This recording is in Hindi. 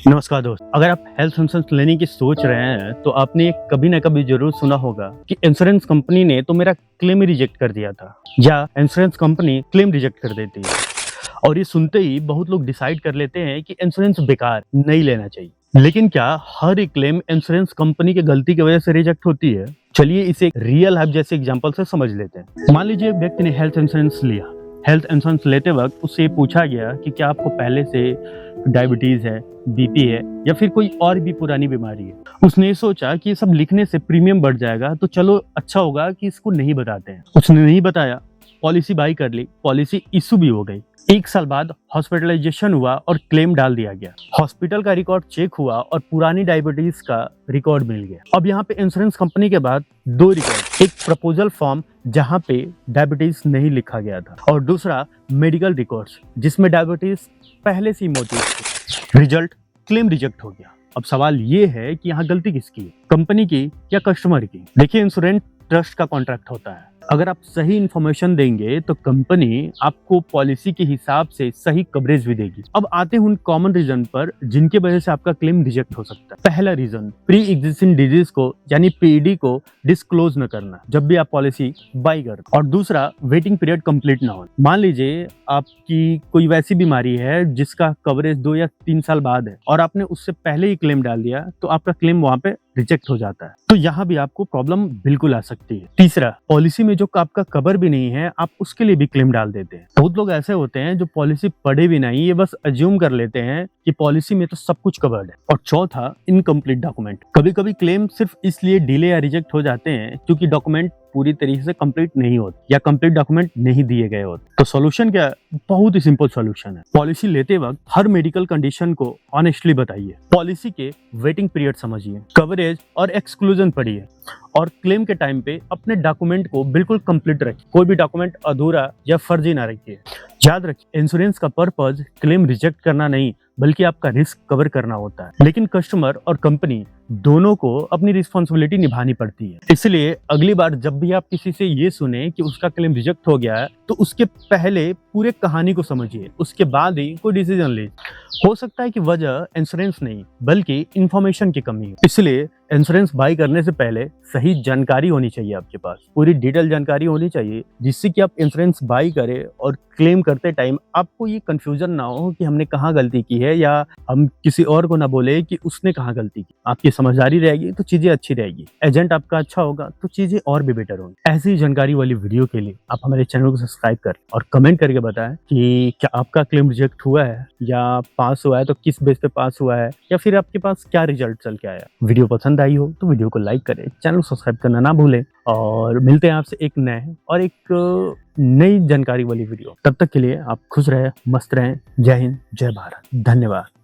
नमस्कार दोस्त, अगर आप हेल्थ इंश्योरेंस लेने की सोच रहे हैं तो आपने कभी ना कभी जरूर सुना होगा कि इंश्योरेंस कंपनी ने तो मेरा क्लेम ही रिजेक्ट कर दिया था या इंश्योरेंस कंपनी क्लेम रिजेक्ट कर देती है। और ये सुनते ही बहुत लोग डिसाइड कर लेते हैं कि इंश्योरेंस बेकार, नहीं लेना चाहिए। लेकिन क्या हर एक क्लेम इंश्योरेंस कंपनी की गलती की वजह से रिजेक्ट होती है? चलिए इसे एक रियल लाइफ जैसे एग्जांपल से समझ लेते हैं। मान लीजिए एक व्यक्ति ने हेल्थ इंश्योरेंस लिया। हेल्थ इंश्योरेंस लेते वक्त उससे पूछा गया कि क्या आपको पहले से डायबिटीज है, बीपी है या फिर कोई और भी पुरानी बीमारी है। उसने सोचा कि ये सब लिखने से प्रीमियम बढ़ जाएगा, तो चलो अच्छा होगा कि इसको नहीं बताते हैं। उसने नहीं बताया, पॉलिसी बाई कर ली, पॉलिसी इशू भी हो गई। 1 साल बाद हॉस्पिटलाइजेशन हुआ और क्लेम डाल दिया गया। हॉस्पिटल का रिकॉर्ड चेक हुआ और पुरानी डायबिटीज का रिकॉर्ड मिल गया। अब यहाँ पे इंश्योरेंस कंपनी के बाद 2 रिकॉर्ड, एक प्रपोजल फॉर्म जहाँ पे डायबिटीज नहीं लिखा गया था और दूसरा मेडिकल रिकॉर्ड्स जिसमें डायबिटीज पहले से ही मौजूद थी। रिजल्ट, क्लेम रिजेक्ट हो गया। अब सवाल ये है कि यहाँ गलती किसकी है, कंपनी की या कस्टमर की? देखिए, इंश्योरेंस ट्रस्ट का कॉन्ट्रैक्ट होता है। अगर आप सही इन्फॉर्मेशन देंगे तो कंपनी आपको पॉलिसी के हिसाब से सही कवरेज भी देगी। अब आते हैं उन कॉमन रीजन पर जिनके वजह से आपका क्लेम रिजेक्ट हो सकता है। पहला रीजन, प्री एग्जिस्टिंग डिजीज को यानी पीईडी को डिस्क्लोज न करना जब भी आप पॉलिसी बाई करते। और दूसरा, वेटिंग पीरियड कंप्लीट ना हो। मान लीजिए आपकी कोई वैसी बीमारी है जिसका कवरेज 2 या 3 साल बाद है और आपने उससे पहले ही क्लेम डाल दिया, तो आपका क्लेम वहां पे रिजेक्ट हो जाता है। तो यहाँ भी आपको प्रॉब्लम बिल्कुल आ सकती है। तीसरा, पॉलिसी में जो आपका कवर भी नहीं है, आप उसके लिए भी क्लेम डाल देते हैं। बहुत लोग ऐसे होते हैं जो पॉलिसी पढ़े भी नहीं, ये बस अज्यूम कर लेते हैं कि पॉलिसी में तो सब कुछ कवर्ड है। और चौथा, इनकम्प्लीट डॉक्यूमेंट। कभी कभी क्लेम सिर्फ इसलिए डिले या रिजेक्ट हो जाते हैं क्योंकि डॉक्यूमेंट पूरी तरीके से कंप्लीट नहीं होते या कंप्लीट डॉक्यूमेंट नहीं दिए गए होते। तो सॉल्यूशन क्या है? बहुत ही सिंपल सॉल्यूशन है। पॉलिसी लेते वक्त हर मेडिकल कंडीशन को ऑनेस्टली बताइए, पॉलिसी के वेटिंग पीरियड समझिए, कवरेज और एक्सक्लूजन पढ़िए और क्लेम के टाइम पे अपने डॉक्यूमेंट को बिल्कुल कंप्लीट रखिए। कोई भी डॉक्यूमेंट अधूरा या फर्जी ना रखिए। याद रखिए, इंश्योरेंस का पर्पज क्लेम रिजेक्ट करना नहीं बल्कि आपका रिस्क कवर करना होता है। लेकिन कस्टमर और कंपनी दोनों को अपनी रिस्पॉन्सिबिलिटी निभानी पड़ती है। इसलिए अगली बार जब भी आप किसी से ये सुने कि उसका क्लेम रिजेक्ट हो गया है, तो उसके पहले पूरे कहानी को समझिए, उसके बाद ही कोई डिसीजन ले। हो सकता है कि वजह इंश्योरेंस नहीं बल्कि इंफॉर्मेशन की कमी है। इसलिए इंश्योरेंस बाई करने से पहले सही जानकारी होनी चाहिए, आपके पास पूरी डिटेल जानकारी होनी चाहिए, जिससे कि आप इंश्योरेंस बाई करें और क्लेम करते टाइम आपको ये कंफ्यूजन ना हो कि हमने कहाँ गलती की है, या हम किसी और को ना बोले कि उसने कहाँ गलती की। आपकी समझदारी रहेगी तो चीजें अच्छी रहेगी, एजेंट आपका अच्छा होगा तो चीजें और भी बेटर होंगी। ऐसी जानकारी वाली वीडियो के लिए आप हमारे चैनल को सब्सक्राइब करें और कमेंट करके बताएं कि क्या आपका क्लेम रिजेक्ट हुआ है या पास हुआ है, तो किस बेस पे पास हुआ है, या फिर आपके पास क्या रिजल्ट चल के आया। वीडियो पसंद आई हो तो वीडियो को लाइक करें, चैनल को सब्सक्राइब करना ना भूलें और मिलते हैं आपसे एक नए और एक नई जानकारी वाली वीडियो। तब तक के लिए आप खुश रहें, मस्त रहें। जय हिंद, जय भारत, धन्यवाद।